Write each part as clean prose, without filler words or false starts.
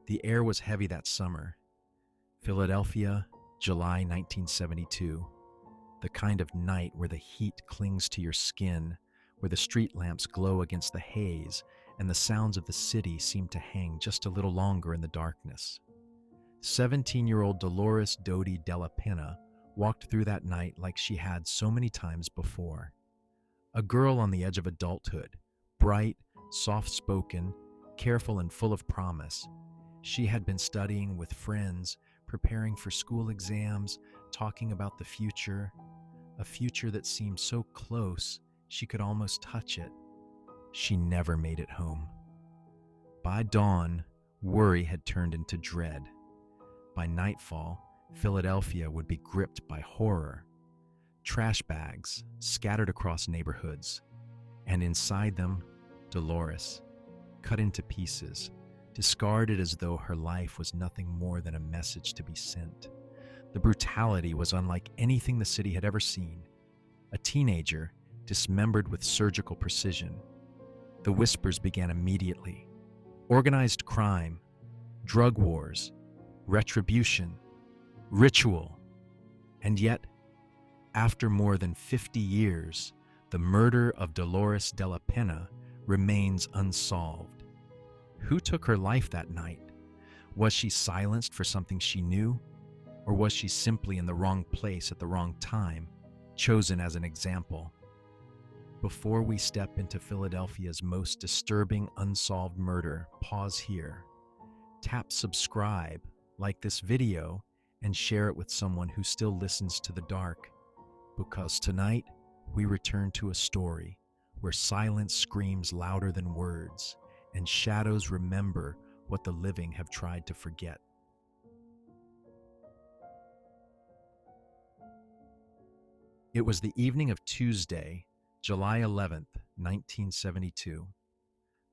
The air was heavy that summer. Philadelphia, July 1972. The kind of night where the heat clings to your skin, where the street lamps glow against the haze, and the sounds of the city seem to hang just a little longer in the darkness. 17-year-old Dolores Dodie Della Penna walked through that night like she had so many times before. A girl on the edge of adulthood, bright, soft-spoken, careful and full of promise. She had been studying with friends, preparing for school exams, talking about the future, a future that seemed so close she could almost touch it. She never made it home. By dawn, worry had turned into dread. By nightfall, Philadelphia would be gripped by horror. Trash bags scattered across neighborhoods, and inside them, Dolores, cut into pieces, discarded as though her life was nothing more than a message to be sent. The brutality was unlike anything the city had ever seen. A teenager, dismembered with surgical precision. The whispers began immediately. Organized crime, drug wars, retribution, ritual. And yet, after more than 50 years, the murder of Dolores Della Penna remains unsolved. Who took her life that night? Was she silenced for something she knew? Or was she simply in the wrong place at the wrong time, chosen as an example? Before we step into Philadelphia's most disturbing unsolved murder, pause here. Tap subscribe, like this video, and share it with someone who still listens to the dark. Because tonight, we return to a story where silence screams louder than words, and shadows remember what the living have tried to forget. It was the evening of Tuesday, July 11th, 1972.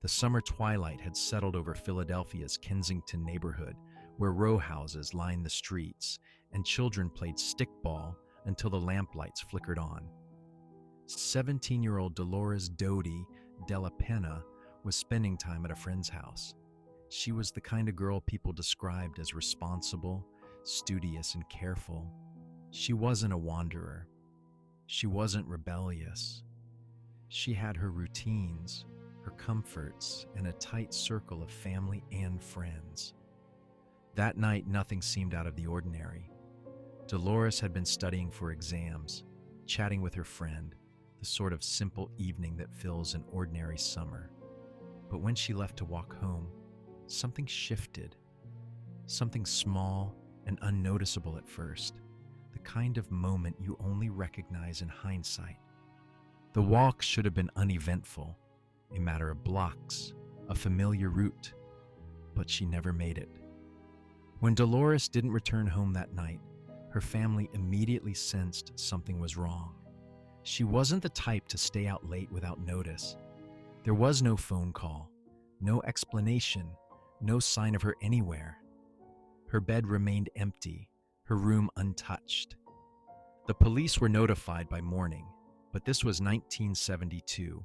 The summer twilight had settled over Philadelphia's Kensington neighborhood, where row houses lined the streets and children played stickball until the lamplights flickered on. 17-year-old Dolores Dodie Della Penna was spending time at a friend's house. She was the kind of girl people described as responsible, studious, and careful. She wasn't a wanderer. She wasn't rebellious. She had her routines, her comforts, and a tight circle of family and friends. That night, nothing seemed out of the ordinary. Dolores had been studying for exams, chatting with her friend, the sort of simple evening that fills an ordinary summer. But when she left to walk home, something shifted. Something small and unnoticeable at first, the kind of moment you only recognize in hindsight. The walk should have been uneventful, a matter of blocks, a familiar route, but she never made it. When Dolores didn't return home that night, her family immediately sensed something was wrong. She wasn't the type to stay out late without notice. There was no phone call, no explanation, no sign of her anywhere. Her bed remained empty, her room untouched. The police were notified by morning, but this was 1972,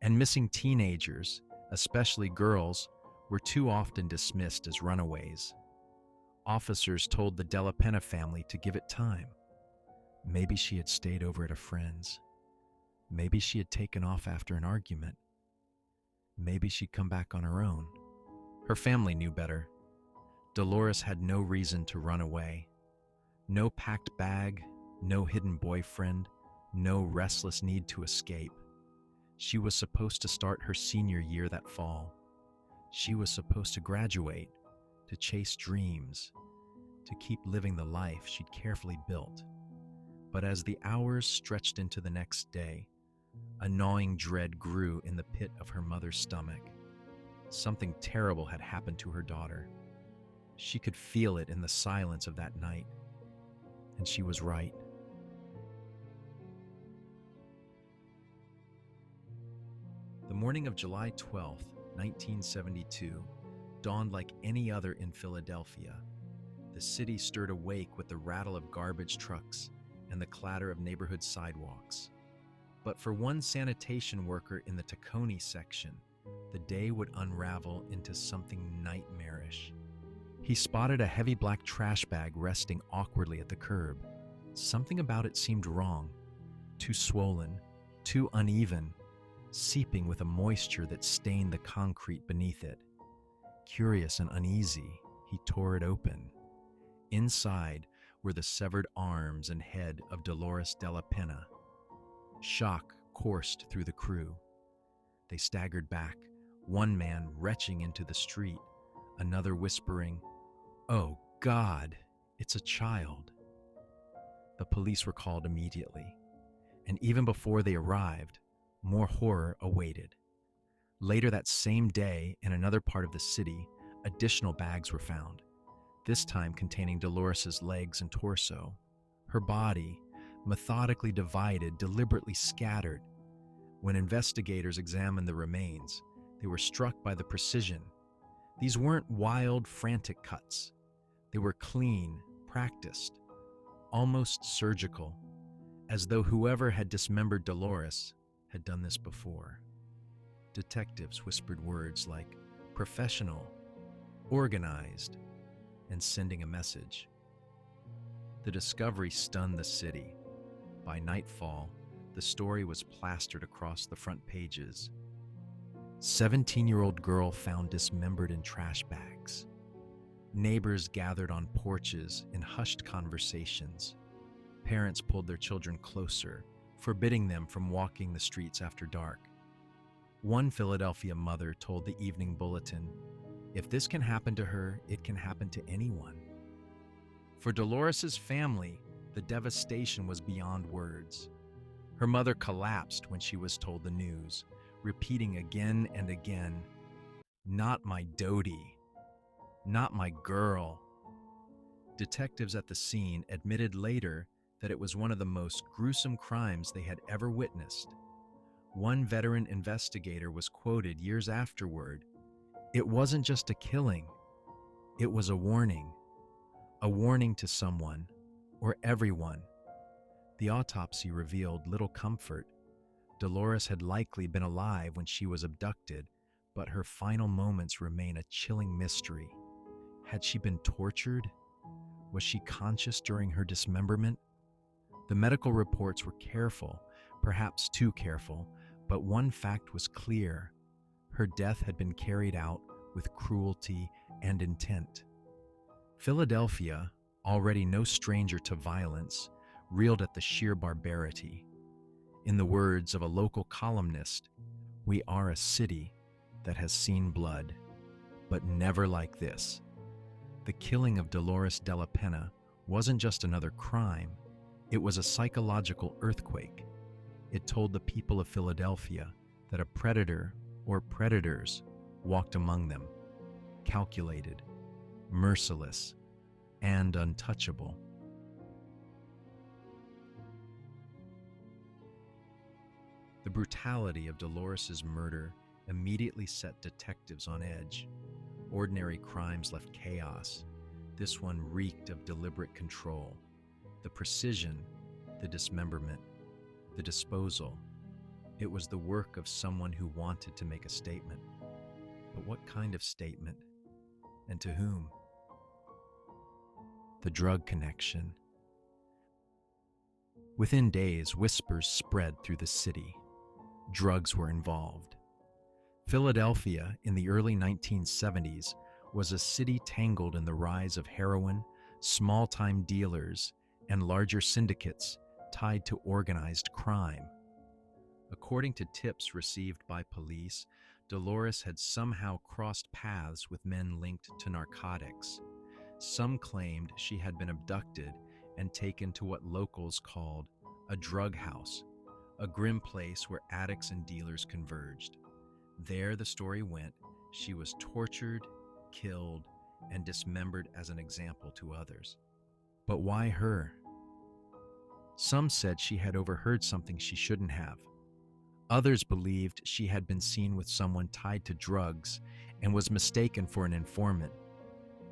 and missing teenagers, especially girls, were too often dismissed as runaways. Officers told the Della Penna family to give it time. Maybe she had stayed over at a friend's. Maybe she had taken off after an argument. Maybe she'd come back on her own. Her family knew better. Dolores had no reason to run away. No packed bag, no hidden boyfriend, no restless need to escape. She was supposed to start her senior year that fall. She was supposed to graduate, to chase dreams, to keep living the life she'd carefully built. But as the hours stretched into the next day, a gnawing dread grew in the pit of her mother's stomach. Something terrible had happened to her daughter. She could feel it in the silence of that night, and she was right. The morning of July 12th, 1972, dawned like any other in Philadelphia. The city stirred awake with the rattle of garbage trucks and the clatter of neighborhood sidewalks. But for one sanitation worker in the Tacony section, the day would unravel into something nightmarish. He spotted a heavy black trash bag resting awkwardly at the curb. Something about it seemed wrong. Too swollen, too uneven, seeping with a moisture that stained the concrete beneath it. Curious and uneasy, he tore it open. Inside were the severed arms and head of Dolores Della Penna. Shock coursed through the crew. They staggered back, one man retching into the street, another whispering, "Oh God, it's a child." The police were called immediately, and even before they arrived, more horror awaited. Later that same day, in another part of the city, additional bags were found, this time containing Dolores's legs and torso. Her body, methodically divided, deliberately scattered. When investigators examined the remains, they were struck by the precision. These weren't wild, frantic cuts. They were clean, practiced, almost surgical, as though whoever had dismembered Dolores had done this before. Detectives whispered words like professional, organized, and sending a message. The discovery stunned the city. By nightfall, the story was plastered across the front pages. 17-year-old girl found dismembered in trash bags. Neighbors gathered on porches in hushed conversations. Parents pulled their children closer, forbidding them from walking the streets after dark. One Philadelphia mother told the Evening Bulletin, "If this can happen to her, it can happen to anyone." For Dolores's family, the devastation was beyond words. Her mother collapsed when she was told the news, repeating again and again, "Not my Dodie. Not my girl." Detectives at the scene admitted later that it was one of the most gruesome crimes they had ever witnessed. One veteran investigator was quoted years afterward, "It wasn't just a killing, it was a warning to someone or everyone." The autopsy revealed little comfort. Dolores had likely been alive when she was abducted, but her final moments remain a chilling mystery. Had she been tortured? Was she conscious during her dismemberment? The medical reports were careful, perhaps too careful, but one fact was clear. Her death had been carried out with cruelty and intent. Philadelphia, already no stranger to violence, reeled at the sheer barbarity. In the words of a local columnist, "We are a city that has seen blood, but never like this." The killing of Dolores Della Penna wasn't just another crime, it was a psychological earthquake. It told the people of Philadelphia that a predator or predators walked among them, calculated, merciless, and untouchable. The brutality of Dolores's murder immediately set detectives on edge. Ordinary crimes left chaos. This one reeked of deliberate control. The precision, the dismemberment, the disposal. It was the work of someone who wanted to make a statement. But what kind of statement? And to whom? The drug connection. Within days, whispers spread through the city. Drugs were involved. Philadelphia in the early 1970s was a city tangled in the rise of heroin, small-time dealers, and larger syndicates tied to organized crime. According to tips received by police, Dolores had somehow crossed paths with men linked to narcotics. Some claimed she had been abducted and taken to what locals called a drug house, a grim place where addicts and dealers converged. There, the story went, she was tortured, killed, and dismembered as an example to others. But why her? Some said she had overheard something she shouldn't have. Others believed she had been seen with someone tied to drugs and was mistaken for an informant.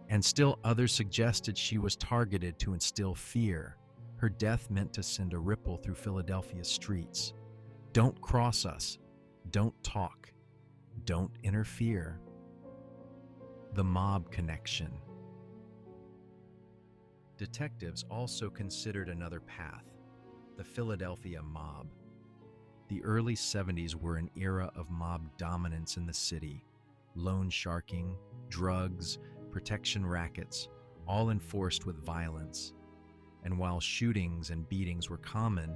And still others suggested she was targeted to instill fear. Her death meant to send a ripple through Philadelphia's streets. Don't cross us. Don't talk. Don't interfere. The mob connection. Detectives also considered another path: the Philadelphia mob. The early 70s were an era of mob dominance in the city. Loan sharking, drugs, protection rackets, all enforced with violence. And while shootings and beatings were common,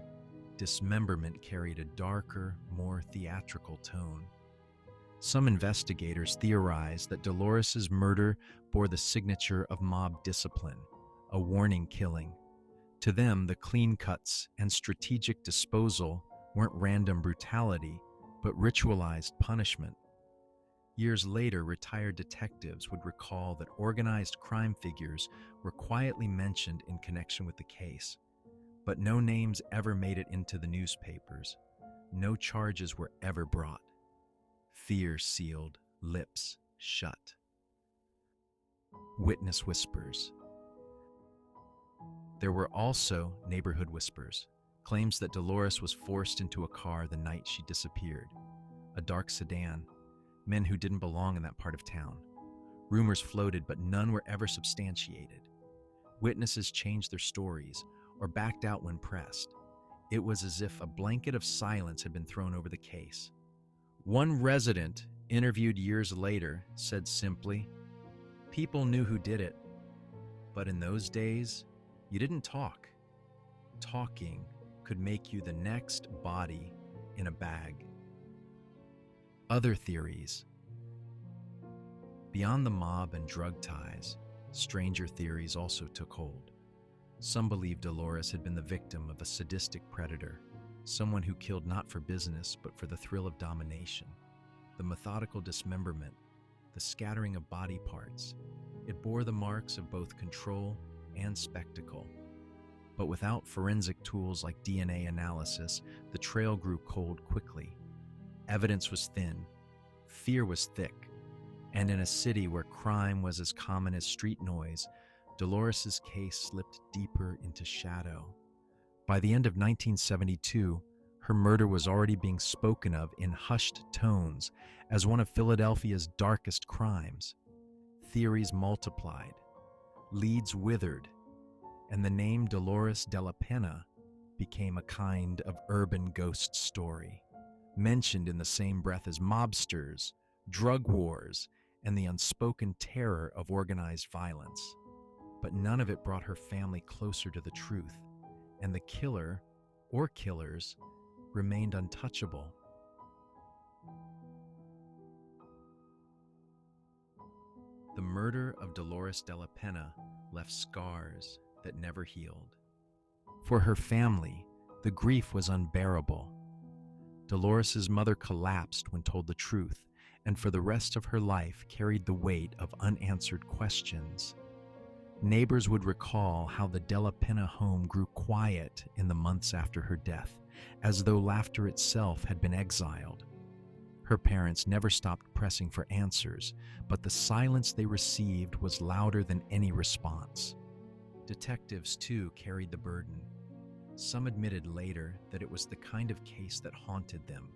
dismemberment carried a darker, more theatrical tone. Some investigators theorized that Dolores's murder bore the signature of mob discipline, a warning killing. To them, the clean cuts and strategic disposal weren't random brutality, but ritualized punishment. Years later, retired detectives would recall that organized crime figures were quietly mentioned in connection with the case, but no names ever made it into the newspapers. No charges were ever brought. Fear sealed, lips shut. Witness whispers. There were also neighborhood whispers, claims that Dolores was forced into a car the night she disappeared, a dark sedan, men who didn't belong in that part of town. Rumors floated, but none were ever substantiated. Witnesses changed their stories or backed out when pressed. It was as if a blanket of silence had been thrown over the case. One resident, interviewed years later, said simply, "People knew who did it, but in those days, you didn't talk. Talking could make you the next body in a bag." Other theories. Beyond the mob and drug ties, stranger theories also took hold. Some believed Dolores had been the victim of a sadistic predator, someone who killed not for business but for the thrill of domination. The methodical dismemberment, the scattering of body parts, it bore the marks of both control and spectacle. But without forensic tools like DNA analysis, the trail grew cold quickly. Evidence was thin, fear was thick, and in a city where crime was as common as street noise, Dolores's case slipped deeper into shadow. By the end of 1972, her murder was already being spoken of in hushed tones as one of Philadelphia's darkest crimes. Theories multiplied, leads withered, and the name Dolores Della Penna became a kind of urban ghost story, mentioned in the same breath as mobsters, drug wars, and the unspoken terror of organized violence. But none of it brought her family closer to the truth, and the killer, or killers, remained untouchable. The murder of Dolores Della Penna left scars that never healed. For her family, the grief was unbearable. Dolores's mother collapsed when told the truth, and for the rest of her life carried the weight of unanswered questions. Neighbors would recall how the Della Penna home grew quiet in the months after her death, as though laughter itself had been exiled. Her parents never stopped pressing for answers, but the silence they received was louder than any response. Detectives, too, carried the burden. Some admitted later that it was the kind of case that haunted them: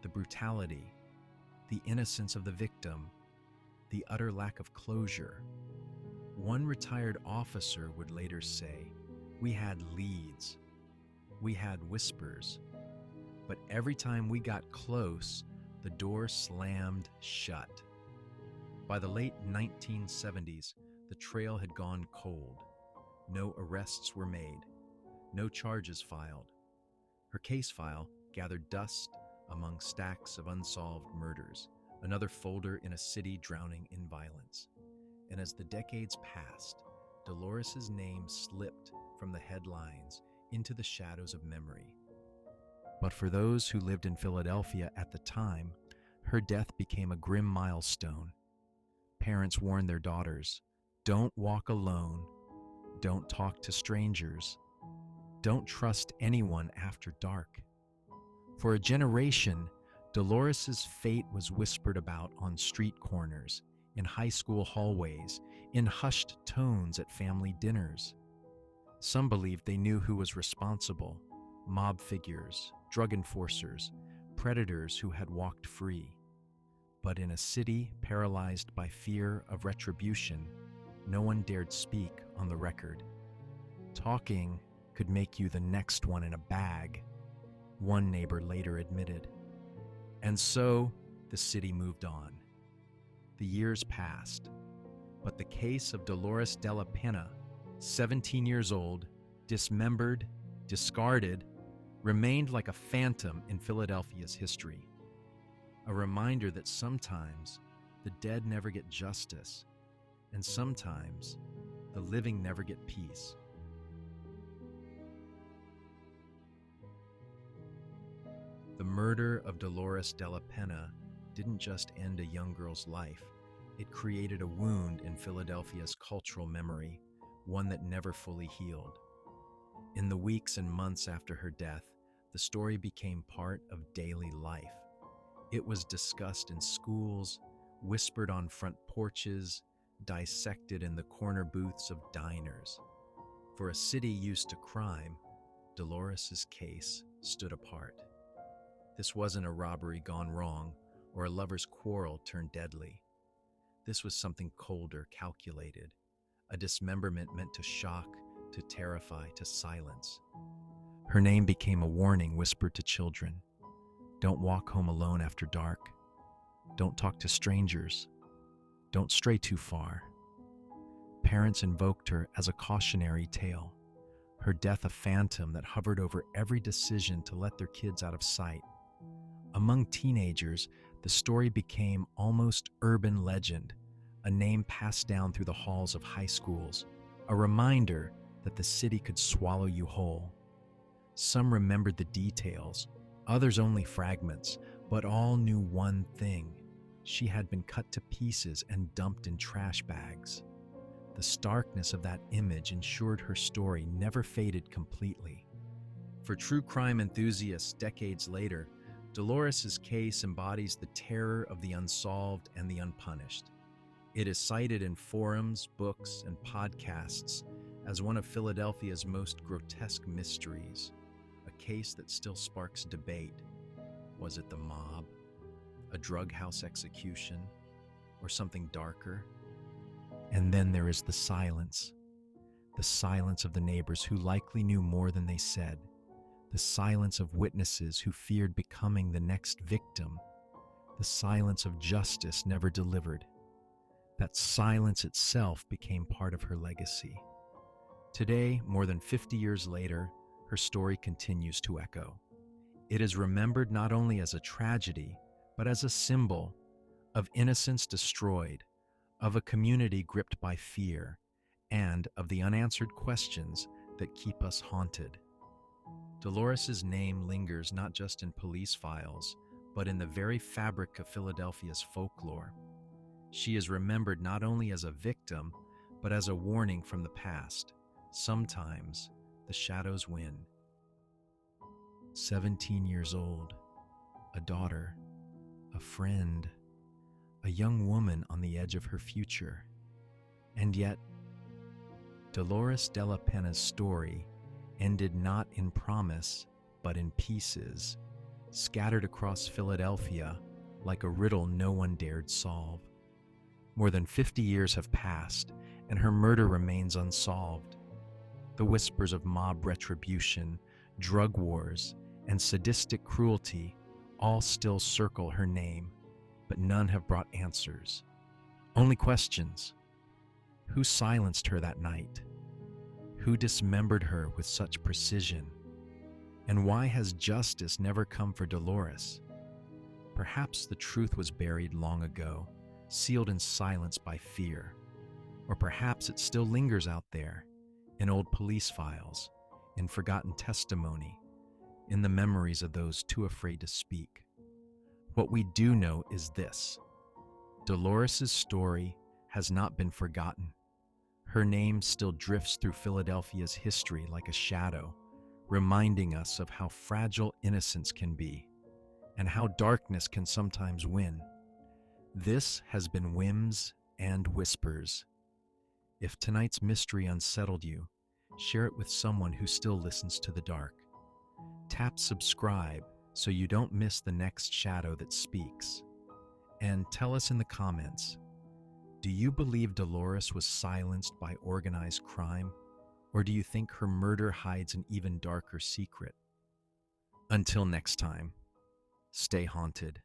the brutality, the innocence of the victim, the utter lack of closure. One retired officer would later say, "We had leads, we had whispers, but every time we got close, the door slammed shut." By the late 1970s, the trail had gone cold. No arrests were made, no charges filed. Her case file gathered dust among stacks of unsolved murders, another folder in a city drowning in violence. And as the decades passed, Dolores's name slipped from the headlines into the shadows of memory. But for those who lived in Philadelphia at the time, her death became a grim milestone. Parents warned their daughters, "Don't walk alone, don't talk to strangers, don't trust anyone after dark." For a generation, Dolores's fate was whispered about on street corners, in high school hallways, in hushed tones at family dinners. Some believed they knew who was responsible: mob figures, drug enforcers, predators who had walked free. But in a city paralyzed by fear of retribution, no one dared speak on the record. Talking could make you the next one in a bag, one neighbor later admitted. And so the city moved on. The years passed, but the case of Dolores Della Penna, 17 years old, dismembered, discarded, remained like a phantom in Philadelphia's history. A reminder that sometimes the dead never get justice, and sometimes the living never get peace. The murder of Dolores Della Penna didn't just end a young girl's life, it created a wound in Philadelphia's cultural memory, one that never fully healed. In the weeks and months after her death, the story became part of daily life. It was discussed in schools, whispered on front porches, dissected in the corner booths of diners. For a city used to crime, Dolores's case stood apart. This wasn't a robbery gone wrong or a lover's quarrel turned deadly. This was something colder, calculated, a dismemberment meant to shock, to terrify, to silence. Her name became a warning whispered to children. Don't walk home alone after dark. Don't talk to strangers. Don't stray too far. Parents invoked her as a cautionary tale, her death a phantom that hovered over every decision to let their kids out of sight. Among teenagers, the story became almost urban legend, a name passed down through the halls of high schools, a reminder that the city could swallow you whole. Some remembered the details, others only fragments, but all knew one thing. She had been cut to pieces and dumped in trash bags. The starkness of that image ensured her story never faded completely. For true crime enthusiasts decades later, Dolores's case embodies the terror of the unsolved and the unpunished. It is cited in forums, books, and podcasts as one of Philadelphia's most grotesque mysteries, a case that still sparks debate. Was it the mob, a drug house execution, or something darker? And then there is the silence of the neighbors who likely knew more than they said, the silence of witnesses who feared becoming the next victim, the silence of justice never delivered. That silence itself became part of her legacy. Today, more than 50 years later, her story continues to echo. It is remembered not only as a tragedy, but as a symbol of innocence destroyed, of a community gripped by fear, and of the unanswered questions that keep us haunted. Dolores's name lingers not just in police files, but in the very fabric of Philadelphia's folklore. She is remembered not only as a victim, but as a warning from the past. Sometimes the shadows win. 17 years old, a daughter, a friend, a young woman on the edge of her future. And yet, Dolores Della Penna's story ended not in promise, but in pieces, scattered across Philadelphia like a riddle no one dared solve. More than 50 years have passed, and her murder remains unsolved. The whispers of mob retribution, drug wars, and sadistic cruelty all still circle her name, but none have brought answers. Only questions. Who silenced her that night? Who dismembered her with such precision? And why has justice never come for Dolores? Perhaps the truth was buried long ago, sealed in silence by fear. Or perhaps it still lingers out there, in old police files, in forgotten testimony, in the memories of those too afraid to speak. What we do know is this: Dolores's story has not been forgotten. Her name still drifts through Philadelphia's history like a shadow, reminding us of how fragile innocence can be, and how darkness can sometimes win. This has been Whims and Whispers. If tonight's mystery unsettled you, share it with someone who still listens to the dark. Tap subscribe so you don't miss the next shadow that speaks. And tell us in the comments, do you believe Dolores was silenced by organized crime, Or do you think her murder hides an even darker secret? Until next time, stay haunted.